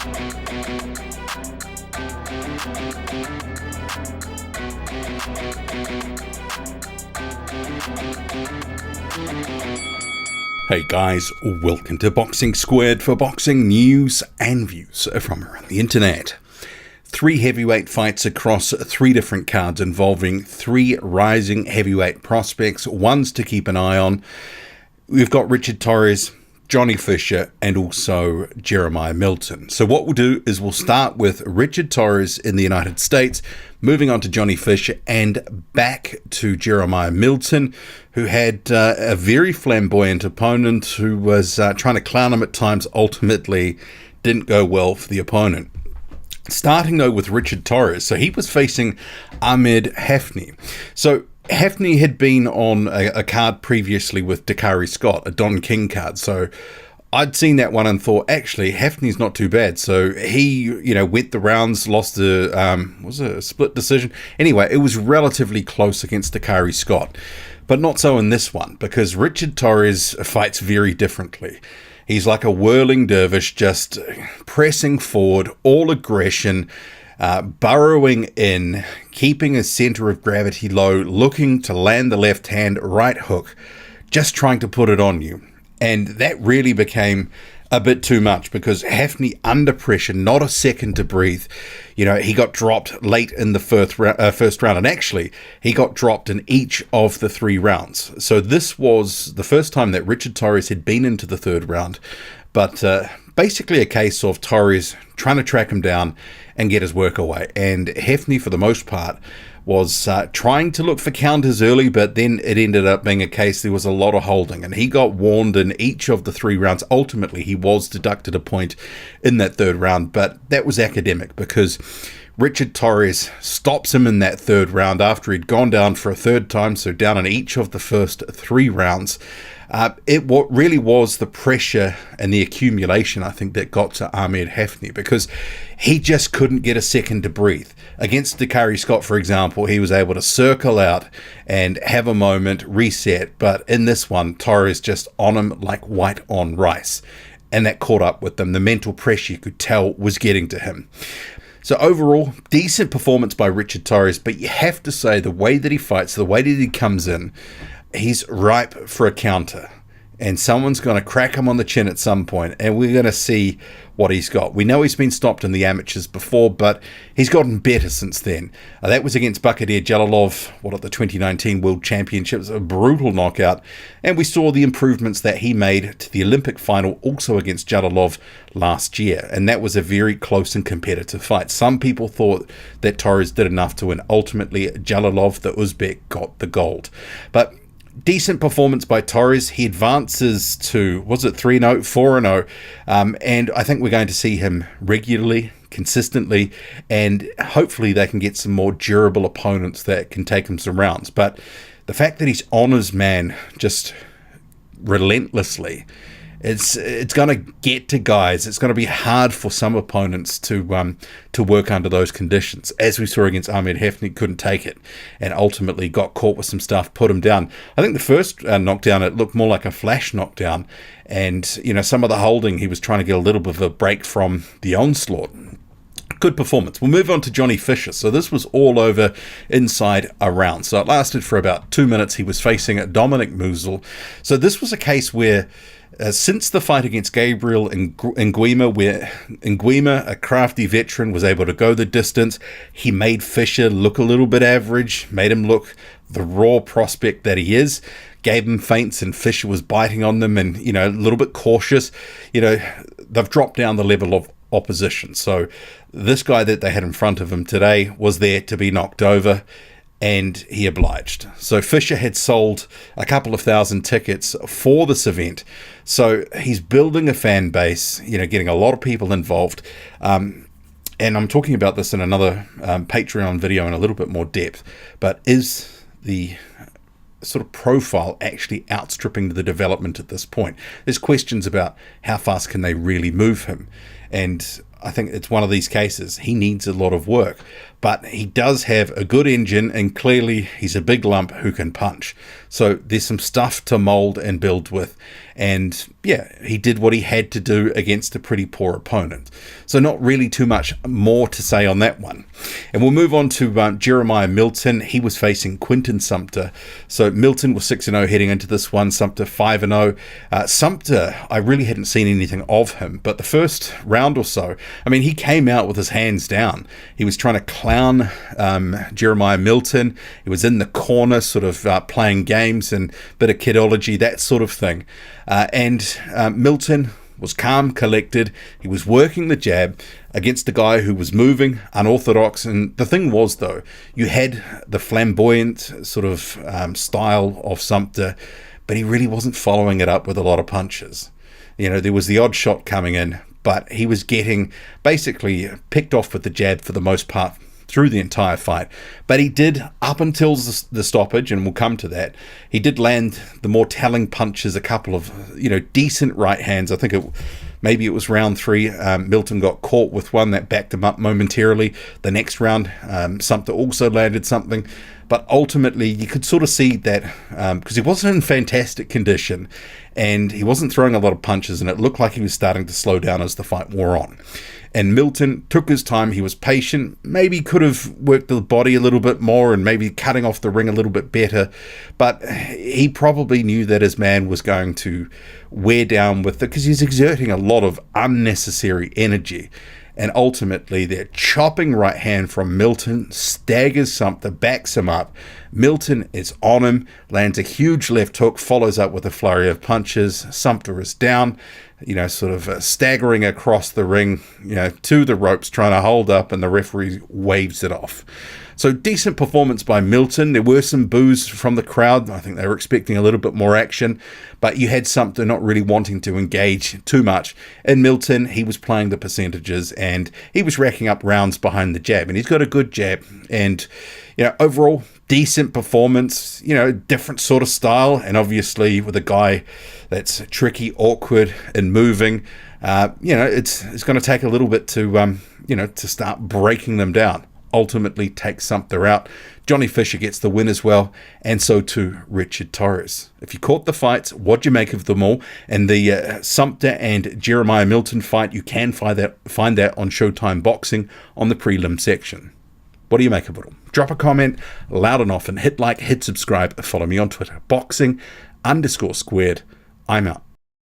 Hey guys, welcome to Boxing Squared for boxing news and views from around the internet. 3 heavyweight fights across 3 different cards involving 3 rising heavyweight prospects, ones to keep an eye on. We've got Richard Torrez, Johnny Fisher, and also Jeremiah Milton. So what we'll do is we'll start with Richard Torrez in the United States, moving on to Johnny Fisher, and back to Jeremiah Milton, who had a very flamboyant opponent who was trying to clown him at times. Ultimately didn't go well for the opponent. Starting though with Richard Torrez, so he was facing Ahmed Hefney. So Hefney had been on a card previously with Dakari Scott, a Don King card. So I'd seen that one and thought, actually, Hefney's not too bad. So he, went the rounds, lost was it a split decision? Anyway, it was relatively close against Dakari Scott. But not so in this one, because Richard Torrez fights very differently. He's like a whirling dervish, just pressing forward, all aggression, burrowing in, keeping his center of gravity low, looking to land the left hand right hook, just trying to put it on you. And that really became a bit too much because Hefney under pressure, not a second to breathe. He got dropped late in the first round, and actually he got dropped in each of the 3 rounds. So this was the first time that Richard Torrez had been into the 3rd round, but basically a case of Torrez trying to track him down and get his work away. And Hefney, for the most part, was trying to look for counters early, but then it ended up being a case there was a lot of holding, and he got warned in each of the 3 rounds. Ultimately, he was deducted a point in that 3rd round, but that was academic because Richard Torrez stops him in that 3rd round after he'd gone down for a 3rd time, so down in each of the first 3 rounds. What really was the pressure and the accumulation, I think, that got to Ahmed Hefney because he just couldn't get a second to breathe. Against Dakari Scott, for example, he was able to circle out and have a moment, reset. But in this one, Torrez just on him like white on rice. And that caught up with them. The mental pressure, you could tell, was getting to him. So overall, decent performance by Richard Torrez. But you have to say the way that he fights, the way that he comes in, he's ripe for a counter, and someone's going to crack him on the chin at some point, and we're going to see what he's got. We know he's been stopped in the amateurs before, but he's gotten better since then. That was against Bakhtir Jalolov, at the 2019 World Championships, a brutal knockout, and we saw the improvements that he made to the Olympic final, also against Jalolov last year, and that was a very close and competitive fight. Some people thought that Torrez did enough to win. Ultimately, Jalolov, the Uzbek, got the gold. But decent performance by Torrez. He advances to, 3-0, 4-0, and I think we're going to see him regularly, consistently, and hopefully they can get some more durable opponents that can take him some rounds. But the fact that he's on his man just relentlessly, it's going to get to guys. It's going to be hard for some opponents to work under those conditions. As we saw against Ahmed Hefney, couldn't take it and ultimately got caught with some stuff, put him down. I think the first knockdown, it looked more like a flash knockdown. And, some of the holding, he was trying to get a little bit of a break from the onslaught. Good performance. We'll move on to Johnny Fisher. So this was all over inside a round. So it lasted for about 2 minutes. He was facing Domik Musil. So this was a case where since the fight against Gabriel Nguema, where Nguema, a crafty veteran, was able to go the distance, he made Fisher look a little bit average, made him look the raw prospect that he is, gave him feints, and Fisher was biting on them and, a little bit cautious. They've dropped down the level of opposition. So this guy that they had in front of him today was there to be knocked over, and he obliged. So Fisher had sold a couple of thousand tickets for this event. So he's building a fan base, getting a lot of people involved. And I'm talking about this in another Patreon video in a little bit more depth. But is the sort of profile actually outstripping the development at this point? There's questions about how fast can they really move him. And I think it's one of these cases. He needs a lot of work. but he does have a good engine, and clearly he's a big lump who can punch. So there's some stuff to mold and build with. And yeah, he did what he had to do against a pretty poor opponent. So not really too much more to say on that one. And we'll move on to Jeremiah Milton. He was facing Quinton Sumpter. So Milton was 6-0 heading into this one, Sumpter 5-0. Sumpter, I really hadn't seen anything of him, but the first round or so, I mean, he came out with his hands down. He was trying to clown Jeremiah Milton. He was in the corner sort of playing games and bit of kidology, that sort of thing. And Milton was calm, collected. He was working the jab against a guy who was moving, unorthodox. And the thing was, though, you had the flamboyant sort of style of Sumpter, but he really wasn't following it up with a lot of punches. You know, there was the odd shot coming in, but he was getting basically picked off with the jab for the most part through the entire fight. But he did, up until the stoppage, and we'll come to that, he did land the more telling punches, a couple of, decent right hands. I think maybe it was round 3. Milton got caught with one that backed him up momentarily. The next round, Sumpter also landed something. But ultimately, you could sort of see that because he wasn't in fantastic condition and he wasn't throwing a lot of punches, and it looked like he was starting to slow down as the fight wore on. And Milton took his time. He was patient. Maybe could have worked the body a little bit more and maybe cutting off the ring a little bit better. But he probably knew that his man was going to wear down with it because he's exerting a lot of unnecessary energy. And ultimately, that chopping right hand from Milton staggers Sumpter, backs him up. Milton is on him, lands a huge left hook, follows up with a flurry of punches. Sumpter is down, sort of staggering across the ring, to the ropes, trying to hold up, and the referee waves it off. So decent performance by Milton. There were some boos from the crowd. I think they were expecting a little bit more action, but you had Sumpter not really wanting to engage too much. And Milton, he was playing the percentages and he was racking up rounds behind the jab, and he's got a good jab. And, overall, decent performance, different sort of style. And obviously with a guy that's tricky, awkward and moving, it's going to take a little bit to, to start breaking them down. Ultimately takes Sumpter out. Johnny Fisher gets the win as well, and so too Richard Torrez. If you caught the fights, what'd you make of them all? And the Sumpter and Jeremiah Milton fight, you can find that on Showtime Boxing on the prelim section. What do you make of it all? Drop a comment loud and often. Hit like, hit subscribe. Follow me on Twitter. Boxing_squared. I'm out.